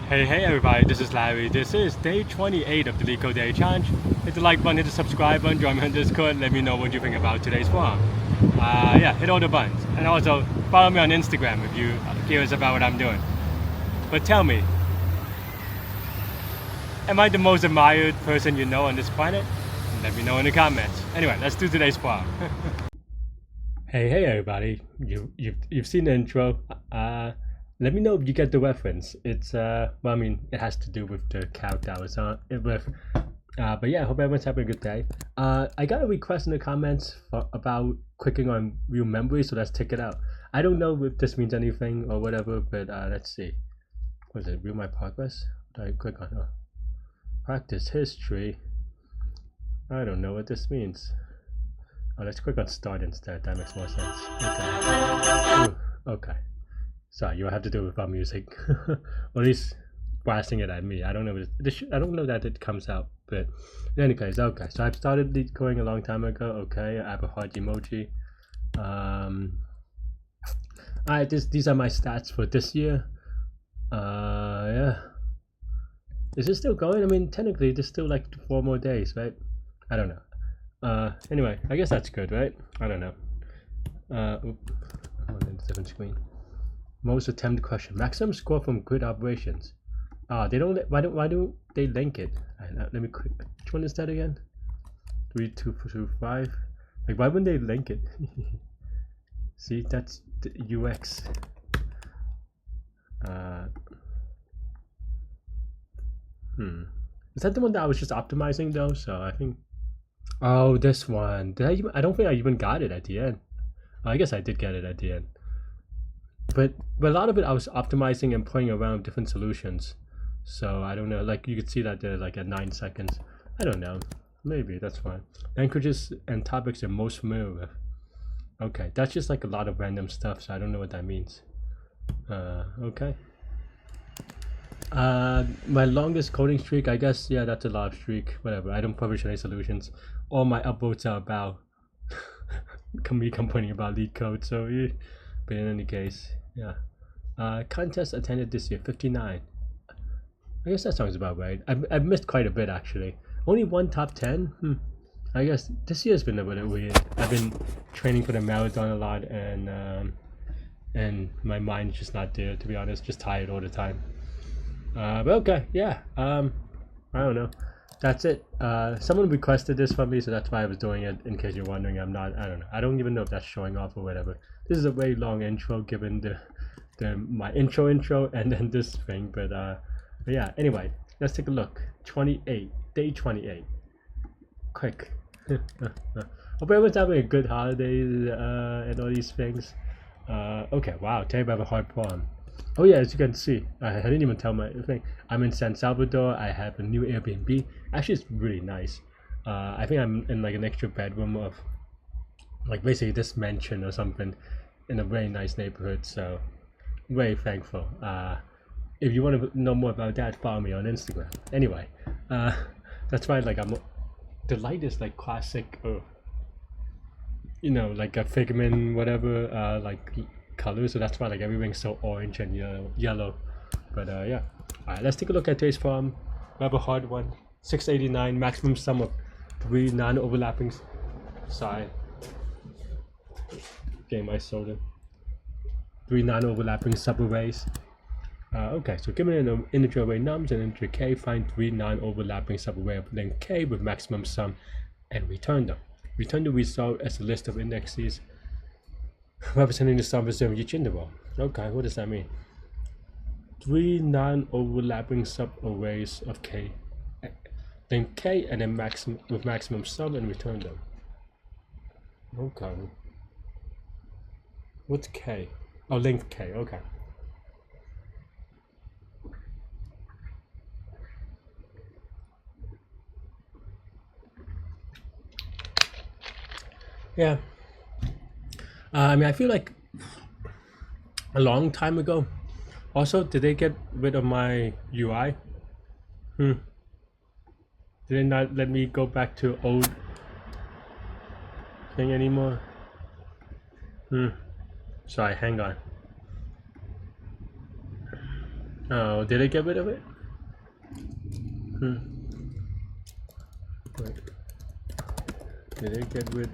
Hey everybody, this is Larry. This is day 28 of the Leetcode Day Challenge. Hit the like button, hit the subscribe button, join me on Discord, let me know what you think about today's forum. Yeah, hit all the buttons. And also, follow me on Instagram if you are curious about what I'm doing. But tell me, am I the most admired person you know on this planet? Let me know in the comments. Anyway, let's do today's forum. Hey everybody, you've seen the intro. Let me know if you get the reference. It's well, I mean, it has to do with the character I was on it with. But yeah, I hope everyone's having a good day. I got a request in the comments about clicking on view memory, so let's check it out. I don't know if this means anything or whatever, but let's see. What is it? View my progress? What do I click on? Oh. Practice history. I don't know what this means. Oh, let's click on start instead. That makes more sense. Okay. Ooh, okay. Sorry, you have to do it without music, or at least blasting it at me. I don't know. I don't know that it comes out, but in any case, okay. So I've started Leetcoding a long time ago. Okay, I have a heart emoji. Alright, these are my stats for this year. Yeah. Is it still going? I mean, technically, there's still like 4 more days, right? I don't know. Anyway, I guess that's good, right? I don't know. Oop. I'm on a different screen. Most attempted question. Maximum score from grid operations. They don't. Why don't they link it? Let me quick. Which one is that again? 3, 2, 2, 5. Like, why wouldn't they link it? See, that's the UX. Is that the one that I was just optimizing though? So I think. Oh, this one. I don't think I even got it at the end. I guess I did get it at the end. But a lot of it I was optimizing and playing around with different solutions. So I don't know, like you could see that they're like at 9 seconds. I don't know, maybe that's fine. Languages and topics you're most familiar with. Okay, that's just like a lot of random stuff, so I don't know what that means. Okay. My longest coding streak, I guess, yeah, that's a live streak, whatever. I don't publish any solutions. All my upvotes are about me complaining about Leetcode, so yeah. But in any case, yeah. Contest attended this year, 59. I guess that sounds about right. I've missed quite a bit actually. Only one top 10. I guess this year's been a bit weird. I've been training for the marathon a lot, and my mind's just not there, to be honest. Just tired all the time. But okay, yeah. I don't know. That's it. Someone requested this from me, so that's why I was doing it. In case you're wondering, I don't know. I don't even know if that's showing off or whatever. This is a very long intro, given my intro, and then this thing. But yeah. Anyway, let's take a look. Day 28. Quick. Hope everyone's having a good holiday and all these things. Okay. Wow. Today we have a hard problem. Oh yeah, as you can see, I didn't even tell my thing. I'm in San Salvador. I have a new Airbnb. Actually, it's really nice. I think I'm in like an extra bedroom of like basically this mansion or something in a very nice neighborhood. So very thankful. If you want to know more about that, follow me on Instagram. Anyway, that's why like the light is like classic, you know, like a Figment whatever, like color, so that's why like everything's so orange and yellow. But yeah, all right, let's take a look at today's problem. We have a hard one. 689, maximum sum of 3 non-overlapping. Sorry, getting my soda. 3 non-overlapping subarrays. Okay, so given an integer array nums and integer k, find 3 non-overlapping subarray of length k with maximum sum and return them. Return the result as a list of indexes representing the sum of each interval. Okay, what does that mean? 3 non-overlapping subarrays of k, length k, and then with maximum sum and return them. Okay. What's k? Oh, length k. Okay. Yeah. I mean, I feel like a long time ago. Also, did they get rid of my UI? Did they not let me go back to old thing anymore? Sorry, hang on. Oh, did I get rid of it? Wait. Did I get rid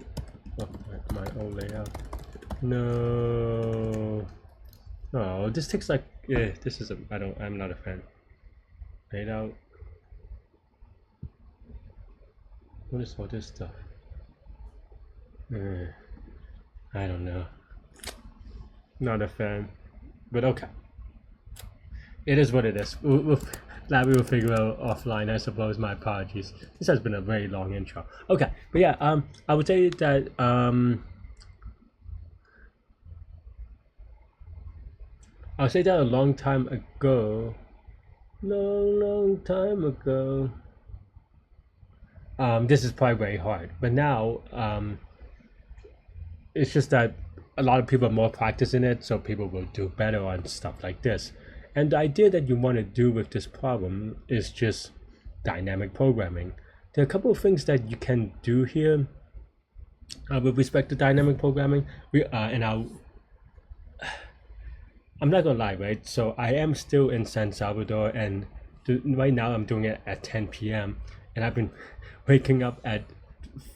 of my old layout? No. Oh, this takes like, yeah, this is I'm not a fan. Layout. What is all this stuff? I don't know. Not a fan, but okay. It is what it is. That we will figure out offline, I suppose. My apologies. This has been a very long intro. Okay, but yeah, I would say that I'll say that a long time ago. Long time ago. This is probably very hard, but now it's just that a lot of people are more practicing it, so people will do better on stuff like this. And the idea that you want to do with this problem is just dynamic programming. There are a couple of things that you can do here with respect to dynamic programming. I'm not gonna lie, right? So I am still in San Salvador, and right now I'm doing it at 10 p.m. and I've been waking up at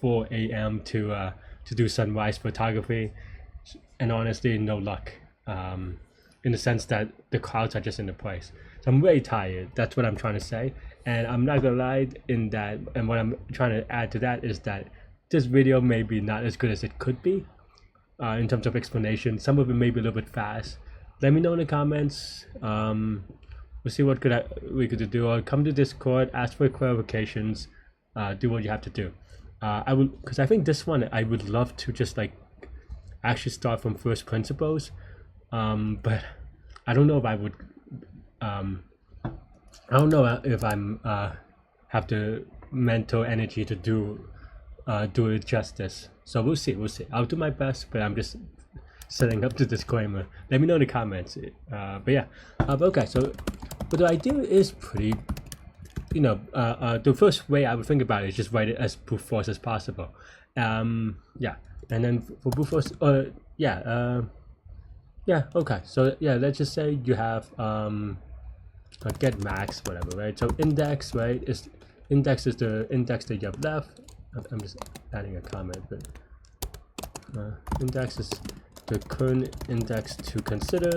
4 a.m. to do sunrise photography, and honestly, no luck. In the sense that the clouds are just in the place. So I'm very tired. That's what I'm trying to say. And I'm not gonna lie in that. And what I'm trying to add to that is that this video may be not as good as it could be in terms of explanation. Some of it may be a little bit fast. Let me know in the comments. We'll see what we could do. Or come to Discord, ask for clarifications, do what you have to do. I would, because I think this one I would love to just like actually start from first principles. But I don't know if I would. I don't know if I'm have the mental energy to do it justice. So we'll see. I'll do my best, but I'm just setting up the disclaimer. Let me know in the comments. But yeah. Okay. So, but the idea is pretty. You know, the first way I would think about it is just write it as brute force as possible. Yeah, and then for brute force, yeah, okay, so yeah, let's just say you have get max, whatever, right? So index, right, is the index that you have left. I'm just adding a comment, but index is the current index to consider,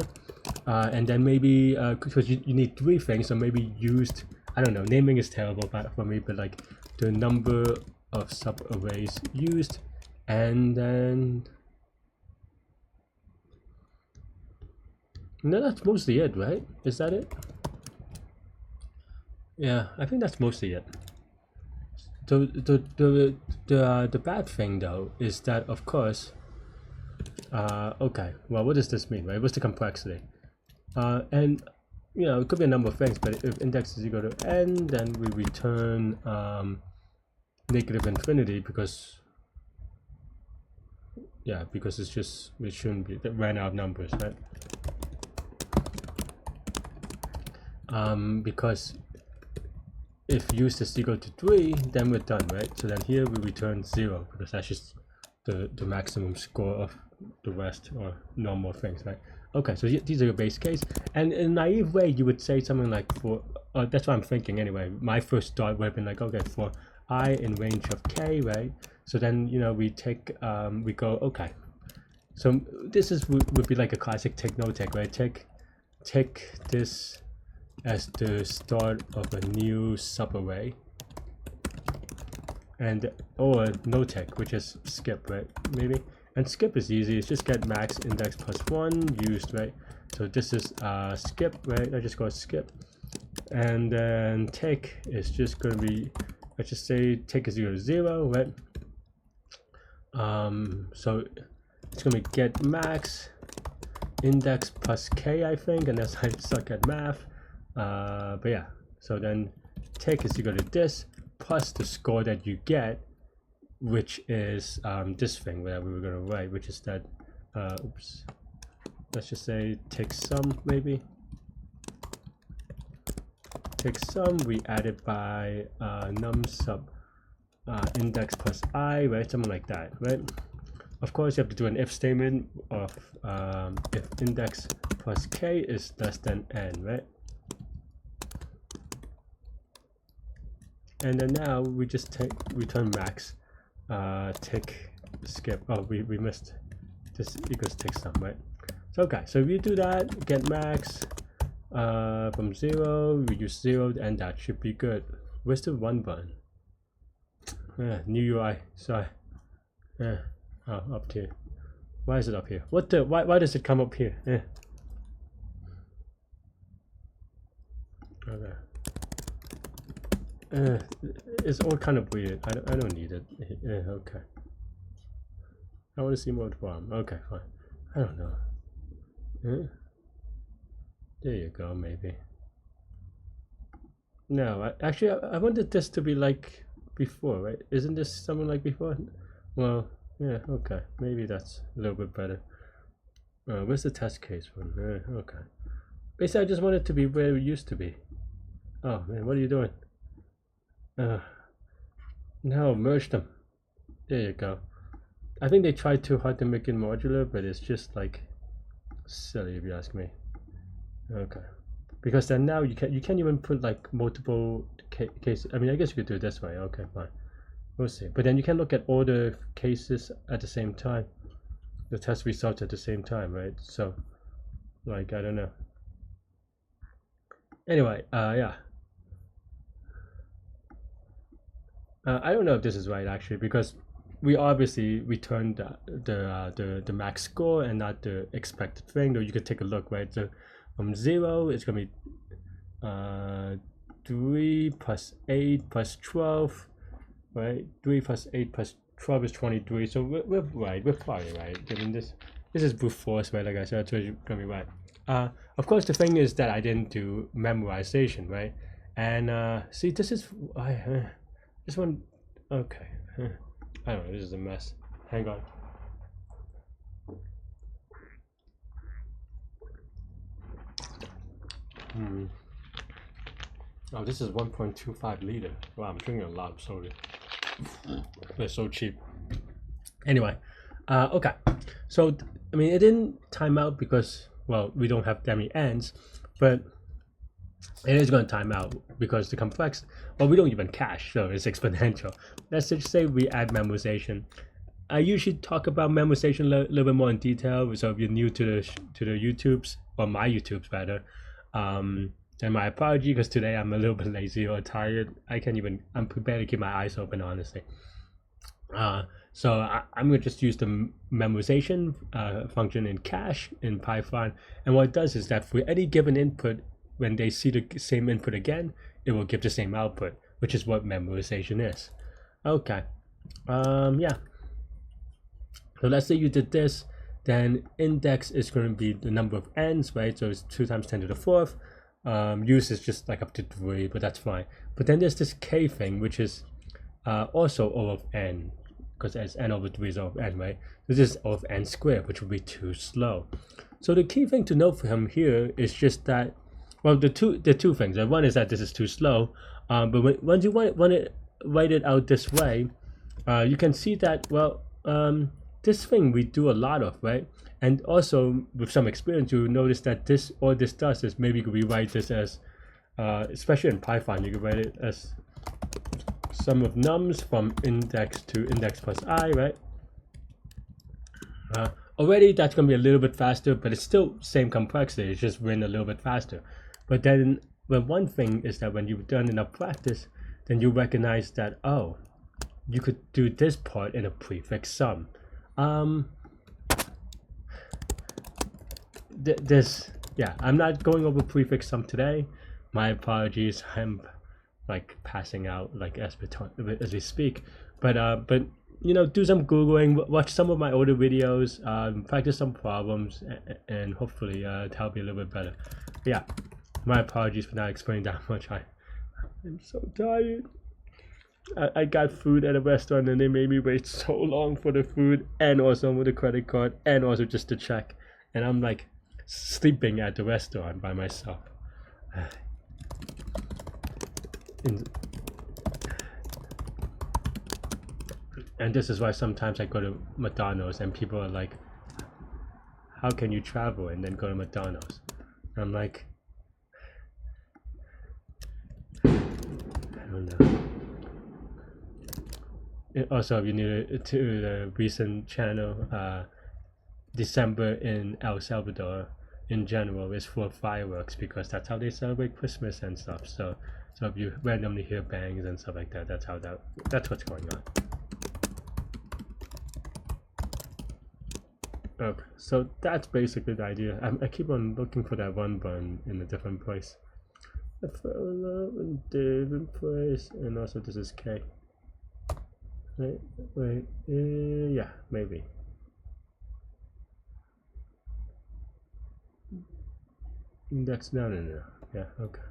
and then maybe because you need three things, so maybe used, I don't know, naming is terrible for me, but like the number of subarrays used, and then no, that's mostly it, right? Is that it? Yeah, I think that's mostly it. The bad thing though is that, of course, okay, well, what does this mean, right? What's the complexity? And you know, it could be a number of things, but if index is equal to n, then we return negative infinity because, yeah, because it's just, we shouldn't be, it ran out of numbers, right? Because if used is equal to 3, then we're done, right? So then here we return 0 because that's just the maximum score of the rest or normal things, right? Okay, so these are your base case, and in a naive way you would say something like for that's what I'm thinking anyway. My first thought would have been like, okay, for I in range of k, right? So then, you know, we take we go, okay, so this is would be like a classic take no take, right? Take this as the start of a new subarray, and or no take, which is skip, right? Maybe. And skip is easy, it's just get max index plus 1 used, right? So this is skip, right? I just go skip, and then take is just going to be, let's just say take is equal to 0, right? So it's going to be get max index plus k, I think, and that's I suck at math. But yeah, so then take is equal to this plus the score that you get, which is this thing that we were going to write, which is that oops, let's just say take sum, maybe take sum, we add it by num sub index plus I, right? Something like that, right? Of course you have to do an if statement of if index plus k is less than n, right? and then now we just return max, tick skip. Oh, we missed this equals tick sum, right? So okay, so if you do that, get max from 0, we use 0, and that should be good. Where's the run button? New UI, sorry. Oh, up here. Why is it up here? What the? Why does it come up here? Okay. It's all kind of weird. I don't need it. Okay. I want to see more from. Okay, fine. I don't know. There you go, maybe. No, actually, I wanted this to be like before, right? Isn't this something like before? Well, yeah, okay. Maybe that's a little bit better. Where's the test case one? Okay. Basically, I just want it to be where it used to be. Oh, man, what are you doing? No, merge them. There you go. I think they tried too hard to make it modular, but it's just like silly if you ask me. Okay. Because then now you can't even put like multiple cases. I mean, I guess you could do it this way. Okay, fine. We'll see. But then you can look at all the cases at the same time, the test results at the same time, right? So, like, I don't know. Anyway, yeah. I don't know if this is right actually, because we obviously returned the max score and not the expected thing. Though you could take a look, right? So from 0, it's gonna be 3 plus 8 plus 12, right? 3 plus 8 plus 12 is 23. So we're right. We're probably right. Given this is brute force, right? Like I said, so it's gonna be right. Of course, the thing is that I didn't do memorization, right? And see, this is this one. Okay, I don't know. This is a mess. Hang on. Oh, this is 1.25 liter. Wow, I'm drinking a lot of soda. They're so cheap. Anyway, okay. So I mean, it didn't time out because, well, we don't have that many ends, but it is going to time out because the complex, well, we don't even cache, so it's exponential. Let's just say we add memorization. I usually talk about memorization a little bit more in detail, so if you're new to the YouTubes, or my YouTubes rather, then my apology, because today I'm a little bit lazy or tired. I'm prepared to keep my eyes open, honestly. So I'm going to just use the memorization function in cache in Python, and what it does is that for any given input, when they see the same input again, it will give the same output, which is what memorization is. Okay, yeah. So let's say you did this, then index is going to be the number of n's, right? So it's 2 times 10 to the 4th. Use is just like up to 3, but that's fine. But then there's this k thing, which is also O of n, because as n over 3 is O of n, right? This is O of n squared, which would be too slow. So the key thing to note for him here is just that, well, the two things. One is that this is too slow, but once you want to write it out this way, you can see that, well, this thing we do a lot of, right? And also with some experience, you notice that all this does is maybe you could rewrite this as, especially in Python, you could write it as sum of nums from index to index plus I, right? Already that's going to be a little bit faster, but it's still same complexity. It's just written a little bit faster. But then, well, one thing is that when you've done enough practice, then you recognize that, oh, you could do this part in a prefix sum. Yeah, I'm not going over prefix sum today. My apologies. I'm like passing out like as we speak. But you know, do some Googling, watch some of my older videos, practice some problems, and hopefully help you a little bit better. But yeah, my apologies for not explaining that much. I'm so tired. I got food at a restaurant and they made me wait so long for the food, and also with the credit card, and also just to check. And I'm like sleeping at the restaurant by myself. And this is why sometimes I go to McDonald's and people are like, how can you travel and then go to McDonald's? And I'm like, I don't know. Also, if you're new to the recent channel, December in El Salvador in general is for fireworks because that's how they celebrate Christmas and stuff. So if you randomly hear bangs and stuff like that, that's what's going on. Okay, so that's basically the idea. I keep on looking for that one button in a different place. I fell in love in a different place, and also this is K. Wait, yeah, maybe. Index, no. Yeah, okay.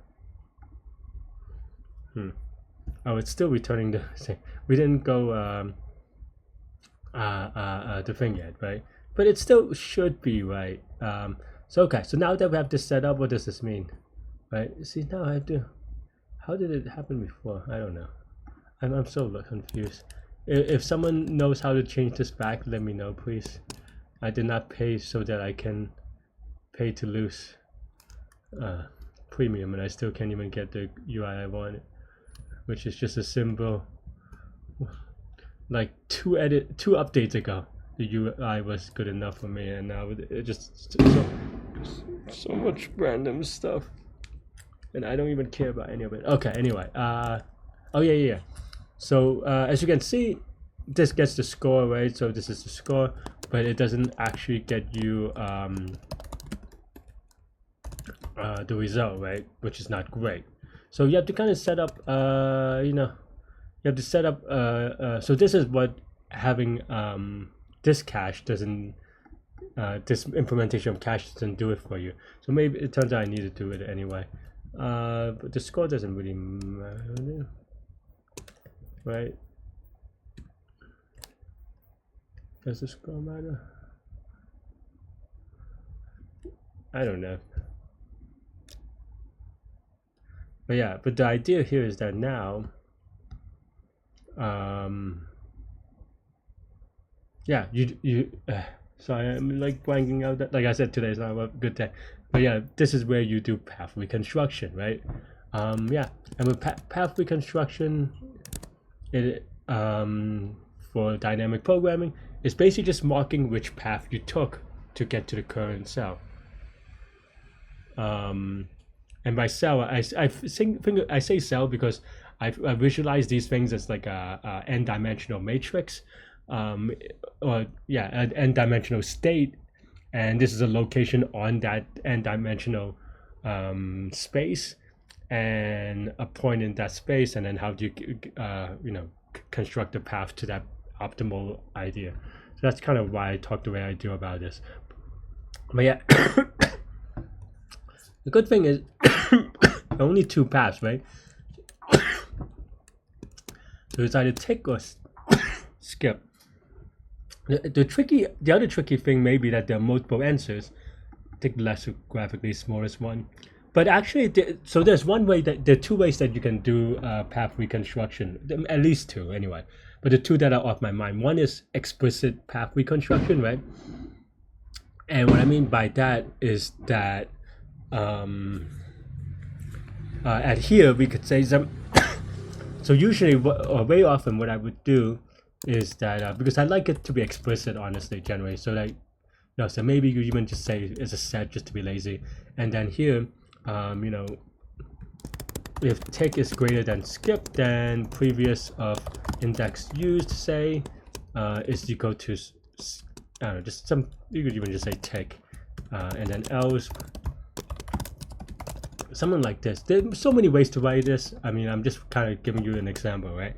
Oh, it's still returning the same. We didn't go the thing yet, right? But it still should be, right? So okay, so now that we have this set up, what does this mean? Right? See, now I have to. How did it happen before? I don't know. I'm so confused. If someone knows how to change this back, let me know, please. I did not pay so that I can pay to lose premium, and I still can't even get the UI I wanted, which is just a symbol. Like two updates ago, the UI was good enough for me, and now it just so much random stuff, and I don't even care about any of it. Okay, anyway, oh yeah. So as you can see, this gets the score, right? So this is the score, but it doesn't actually get you the result, right? Which is not great. So you have to kind of set up, you have to set up. So this is what having this cache doesn't. This implementation of cache doesn't do it for you. So maybe it turns out I need to do it anyway. But the score doesn't really matter, right? Does the score matter? I don't know. But yeah, but the idea here is that now, yeah, sorry, I'm like blanking out that, like I said, today's not a good day. But yeah, this is where you do path reconstruction, right? Yeah, and with path reconstruction, it for dynamic programming, it's basically just marking which path you took to get to the current cell. And by cell, I say cell because I visualize these things as like a n-dimensional matrix, or yeah, an n-dimensional state, and this is a location on that n-dimensional space, and a point in that space, and then how do you construct a path to that optimal idea. So that's kind of why I talk the way I do about this. But yeah. The good thing is only two paths, right? So it's either tick or skip. The other tricky thing may be that there are multiple answers. Take the less graphically smallest one. But actually, so there's one way that there are two ways that you can do path reconstruction, at least two anyway. But the two that are off my mind, one is explicit path reconstruction, right? And what I mean by that is that at here we could say some. So usually, or very often, what I would do is that because I like it to be explicit, honestly, generally. So like, so maybe you even just say it's a set just to be lazy, and then here, if tick is greater than skip, then previous of index used, say, is equal to I don't know, just some. You could even just say tick, and then else. Something like this. There's so many ways to write this. I mean, I'm just kind of giving you an example, right?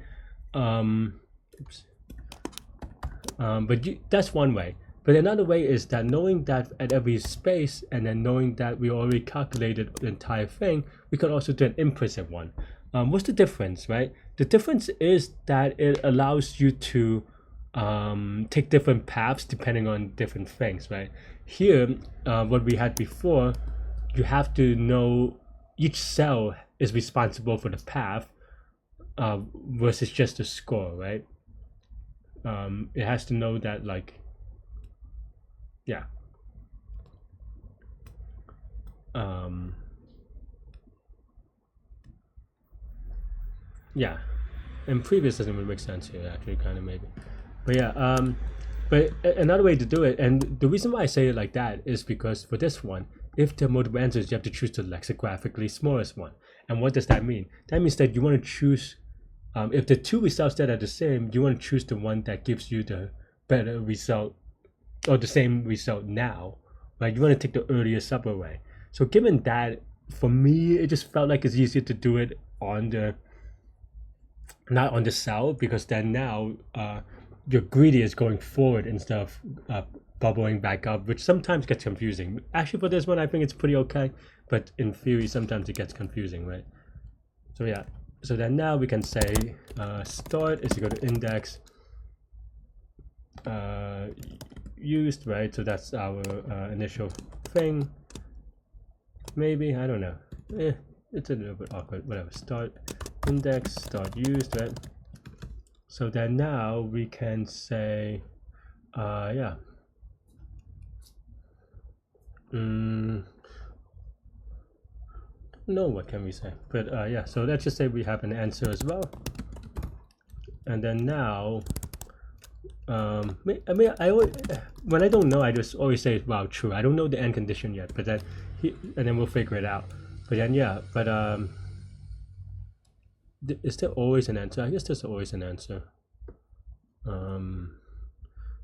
But that's one way. But another way is that knowing that at every space, and then knowing that we already calculated the entire thing, we can also do an implicit one. What's the difference, right? The difference is that it allows you to take different paths depending on different things, right? Here, what we had before, you have to know each cell is responsible for the path versus just the score, right? It has to know that, like, yeah. Yeah. and previous doesn't really make sense here, actually, kind of maybe. But yeah, but another way to do it, and the reason why I say it like that is because for this one, if there are multiple answers, you have to choose the lexicographically smallest one. And what does that mean? That means that you want to choose, if the two results that are the same, you want to choose the one that gives you the better result, or the same result now, right? You want to take the earlier subarray. So given that, for me, it just felt like it's easier to do it on the, not on the cell, because then now your greedy is going forward instead of bubbling back up, which sometimes gets confusing. Actually, for this one, I think it's pretty okay, but in theory, sometimes it gets confusing, right? So yeah, so then now we can say start is equal to index used, right? So that's our initial thing. Maybe, I don't know. It's a little bit awkward, whatever. Start index, start used, right? So then now we can say, yeah. No, what can we say? But yeah, so let's just say we have an answer as well. And then now, I mean, when I don't know, I just always say, wow, true. I don't know the end condition yet, but then, and then we'll figure it out. But then, yeah, but is there always an answer? I guess there's always an answer.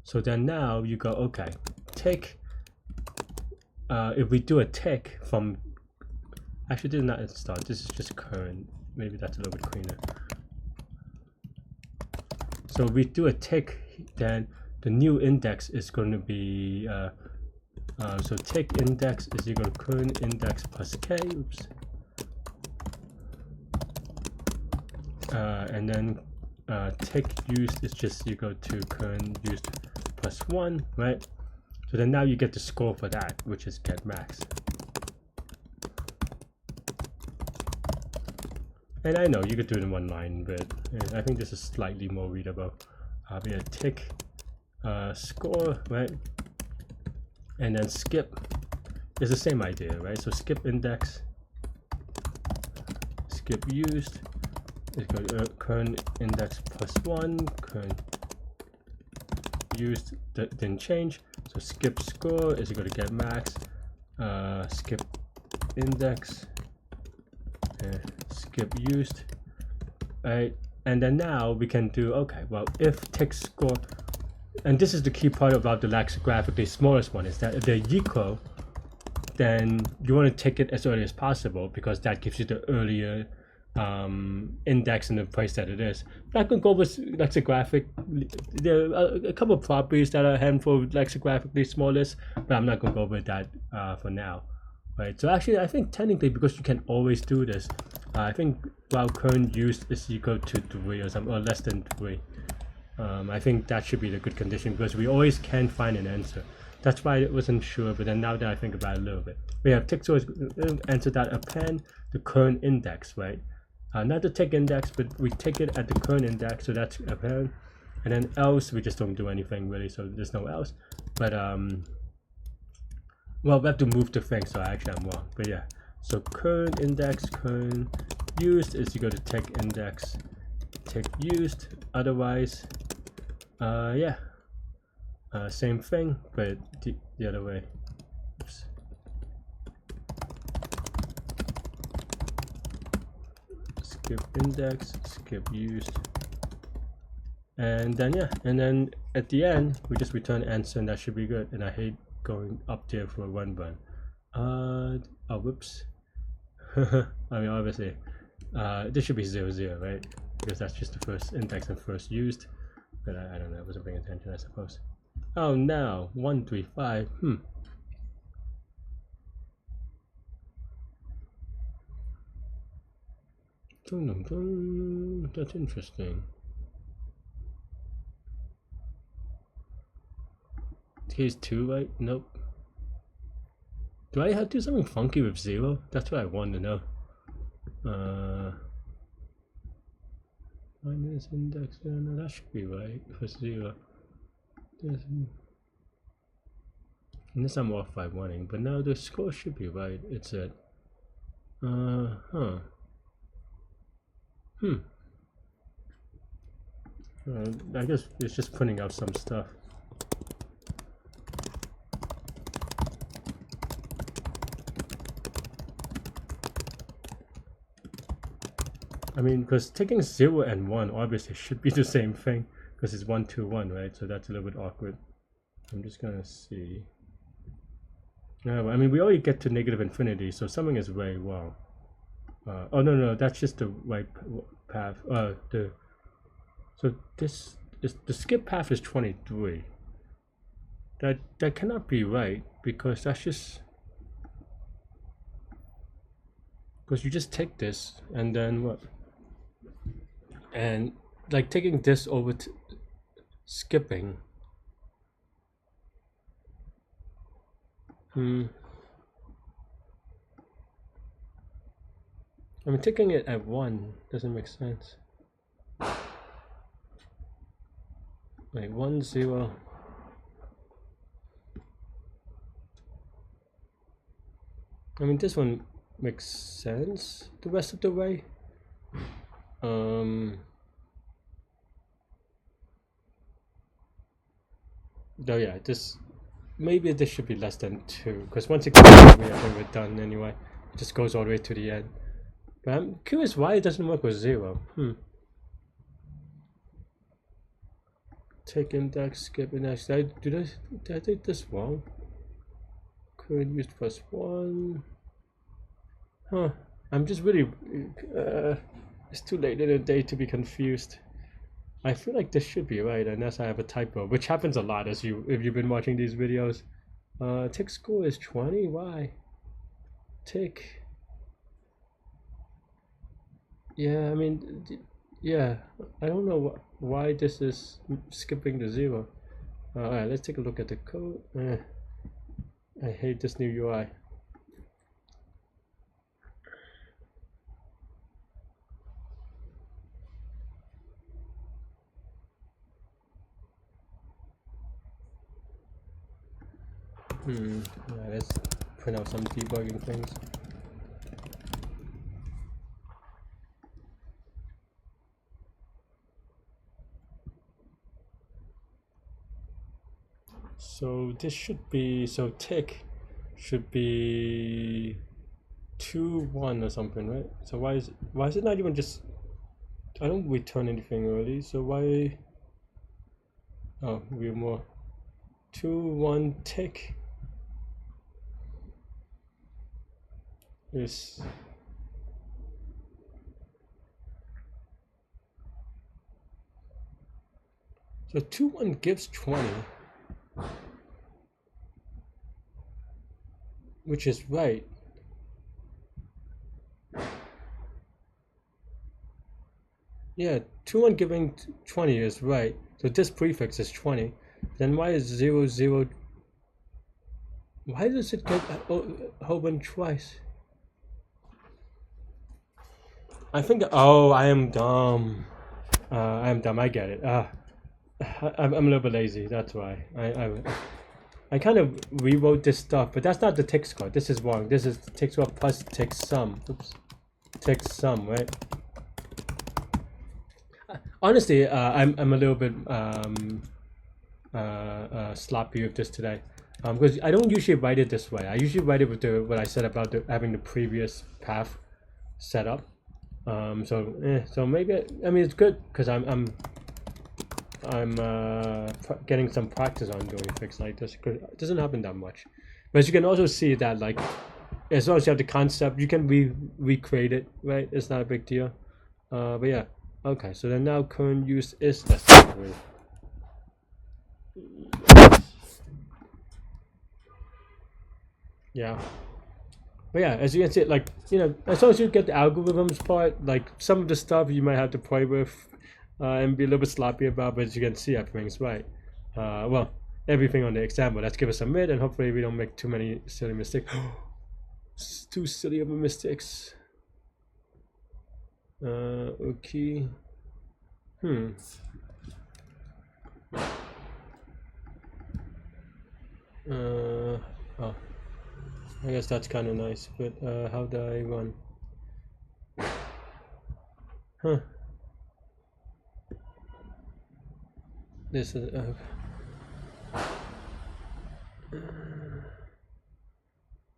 So then now you go, okay, tick. If we do a tick from, actually this is not start, this is just current. Maybe that's a little bit cleaner. So if we do a tick, then the new index is going to be, so tick index is equal to current index plus k, oops. And then tick used is just equal to current used plus 1, right? So then now you get the score for that, which is get max. And I know you could do it in one line, but I think this is slightly more readable. We have tick score, right? And then skip is the same idea, right? So skip index, skip used is equal to current index plus 1, current used didn't change. So skip score is equal to get max, skip index, skip used, right? And then now we can do, okay, well, if tick score, and this is the key part about the lexicographically smallest one, is that if they're equal, then you want to take it as early as possible, because that gives you the earlier index in the place that it is. I can go with lexicographic. There are a couple of properties that are a handful of lexicographically smallest, but I'm not going to go with that for now. Right, so actually I think technically, because you can always do this, I think while current used is equal to 3 or something, or less than 3, I think that should be the good condition, because we always can find an answer. That's why I wasn't sure, but then now that I think about it a little bit, we have tick source answer that append the current index, right? Not the tick index, but we take it at the current index, so that's append, and then else we just don't do anything really, so there's no else. But well, we have to move the thing, so actually I'm wrong, but yeah. So current index, current used is equal to tick index, tick used. Otherwise, yeah, same thing, but the other way. Oops. Skip index, skip used, and then yeah, and then at the end we just return answer, and that should be good. And I hate going up there for a run. Oh, whoops. I mean, obviously, this should be 0, 0, right? Because that's just the first index and first used. But I don't know, I wasn't paying attention, I suppose. Oh, now 1, 3, 5. That's interesting. Case 2, right? Nope. Do I have to do something funky with 0? That's what I want to know. Minus index, no, that should be right for 0. Unless I'm off by 1, but now the score should be right. It's at I guess it's just printing out some stuff. I mean, because taking 0 and 1 obviously should be the same thing, because it's 1, 2, 1, right? So that's a little bit awkward. I'm just gonna see. No, I mean, we already get to negative infinity, so something is very well. Oh no, that's just the right path. So this is the skip path is 23. That cannot be right, because that's just because you just take this and then what? And like taking this over to skipping. I mean, taking it at 1 doesn't make sense. Like 1, 0. I mean, this one makes sense the rest of the way. Oh yeah, maybe this should be less than 2, because once it goes all the way, I think we're done anyway. It just goes all the way to the end. But I'm curious why it doesn't work with 0. Take index, skip index. Did I take this wrong? Could use +1. Huh. I'm just really it's too late in the day to be confused. I feel like this should be right unless I have a typo, which happens a lot if you've been watching these videos. Tick score is 20. Why? Tick. Yeah, I mean, yeah, I don't know why this is skipping the 0. Alright, let's take a look at the code. I hate this new UI. Yeah, let's print out some debugging things. So this should be, so tick should be 2, 1 or something, right? So why is it not even just, I don't return anything early, so why, oh, we're more 2, 1 tick is so 2, 1 gives 20, which is right. Yeah, 2, 1 giving 20 is right. So this prefix is 20. Then why is 0, 0? Why does it get open twice? I think, oh, I am dumb. I get it. I'm a little bit lazy, that's why. I kind of rewrote this stuff, but that's not the tick score. This is wrong. This is tick score plus tick sum. Oops. Tick sum, right? Honestly, I'm a little bit sloppy with this today, because I don't usually write it this way. I usually write it with what I said about having the previous path set up. So maybe I mean it's good because I'm getting some practice on doing things like this, because it doesn't happen that much. But you can also see that, like, as long as you have the concept, you can recreate it, right? It's not a big deal. But yeah, okay. So then now current use is less than 3. Yeah. But yeah, as you can see, like, you know, as long as you get the algorithms part, like some of the stuff you might have to play with and be a little bit sloppy about, but as you can see, everything's right. Well, everything on the example. Let's give it some mid, and hopefully we don't make too many silly mistakes. Too silly of a mistakes. Okay. Oh, I guess that's kind of nice, but how do I run? Huh. this is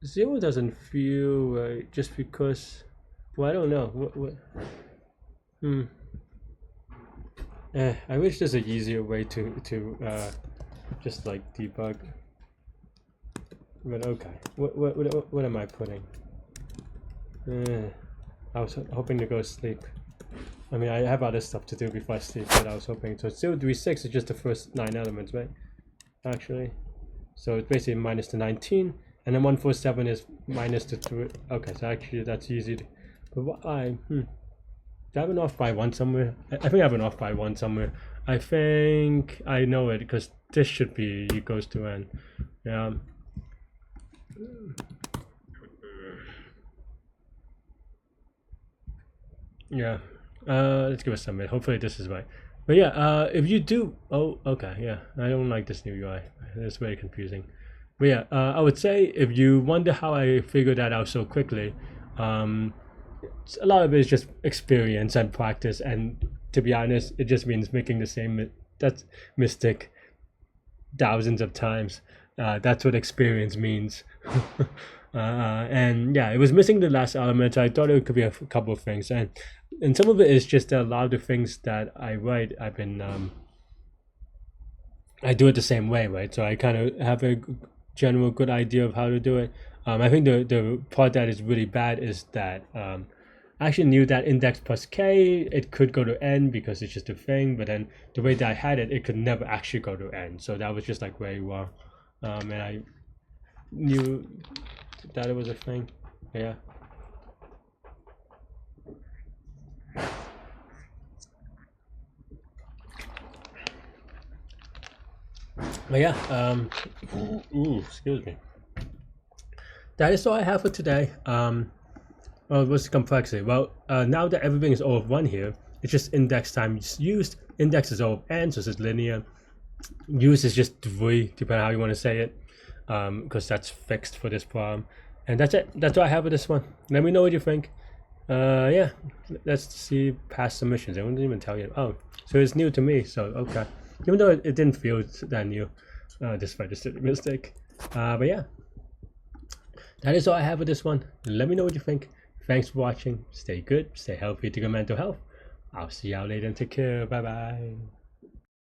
zero doesn't feel right just because. Well, I don't know. What? I wish there's an easier way to just like debug. But okay. What am I putting? I was hoping to go to sleep. I mean, I have other stuff to do before I sleep, but I was hoping. So 036 is just the first 9 elements, right? Actually. So it's basically minus the 19, and then 147 is minus the 3. Okay, so actually that's easy. But what do I have an off by 1 somewhere? I think I have an off by 1 somewhere. I think I know it because this should be equals to n. Yeah. Yeah. Let's give it some minute. Hopefully this is right. But yeah, if you do, okay, yeah, I don't like this new UI. It's very confusing. But yeah, I would say if you wonder how I figured that out so quickly, a lot of it is just experience and practice. And to be honest, it just means making the same mistake thousands of times. That's what experience means. And yeah, it was missing the last element. So I thought it could be a couple of things, and some of it is just a lot of the things that I write. I do it the same way, right? So I kind of have a general good idea of how to do it. I think the part that is really bad is that I actually knew that index plus k, it could go to n because it's just a thing, but then the way that I had it, it could never actually go to n. So that was just like very wrong. And I knew that it was a thing. Yeah. But yeah, excuse me. That is all I have for today. Well, what's the complexity? Well, now that everything is O of 1 here, it's just index times used. Index is O of n, so it's linear. Use is just 3, depending on how you want to say it, because that's fixed for this problem. And that's it. That's all I have for this one. Let me know what you think. Yeah, let's see past submissions. I wouldn't even tell you. Oh, so it's new to me, so okay. Even though it didn't feel that new, despite the silly mistake. But yeah, that is all I have for this one. Let me know what you think. Thanks for watching. Stay good, stay healthy, take good mental health. I'll see y'all later and take care. Bye bye.